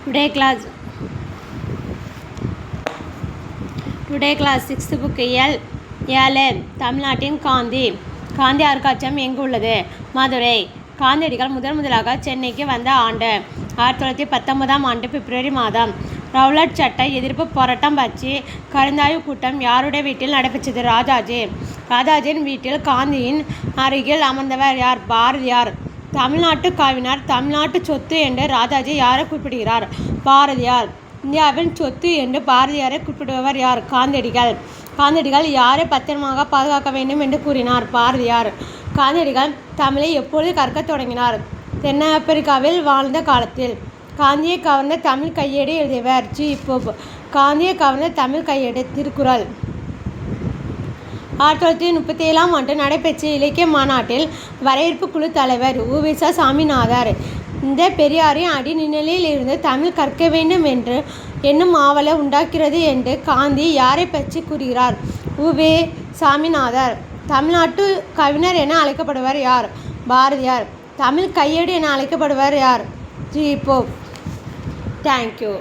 Today class Today class 6th book ஏழு தமிழ்நாட்டின் காந்தி அருங்காட்சியகம் எங்கு உள்ளது? மதுரை. காந்தியடிகள் முதலாக சென்னைக்கு வந்த ஆண்டு 1919ஆம் ஆண்டு பிப்ரவரி மாதம். ரவுலட் சட்ட எதிர்ப்பு போராட்டம் பற்றி கலந்தாய்வு கூட்டம் யாருடைய வீட்டில் நடைபெற்றது? ராஜாஜியின் வீட்டில். காந்தியின் அருகில் அமர்ந்தவர் யார்? பாரதியார். தமிழ்நாட்டு கவிஞர். தமிழ்நாட்டு சொத்து என்று ராஜாஜி யாரை குறிப்பிடுகிறார்? பாரதியார். இந்தியாவின் சொத்து என்று பாரதியாரை குறிப்பிடுபவர் யார்? காந்தியடிகள் யாரை பத்திரமாக பாதுகாக்க வேண்டும் என்று கூறினார்? பாரதியார். காந்தியடிகள் தமிழை எப்பொழுது கற்கத் தொடங்கினார்? தென்னாப்பிரிக்காவில் வாழ்ந்த காலத்தில். காந்தியை கவர்ந்த தமிழ் கையேடு எழுதியவர்? ஜி. போப். காந்தியை கவர்ந்த தமிழ் கையேடு திருக்குறள். 1937ஆம் ஆண்டு நடைபெற்ற இலக்கிய மாநாட்டில் வரவேற்பு குழு தலைவர் உ.வி.ச. சாமிநாதர் இந்த பெரியாரின் அடிநிலையில் இருந்து தமிழ் கற்க வேண்டும் என்று என்னும் ஆவலை உண்டாக்கிறது என்று காந்தி யாரை பற்றி கூறுகிறார்? உ.வே. சாமிநாதர். தமிழ்நாட்டு கவிஞர் என அழைக்கப்படுவர் யார்? பாரதியார். தமிழ் கையேடு என அழைக்கப்படுவர் யார்? ஜி. போப். தேங்க்யூ.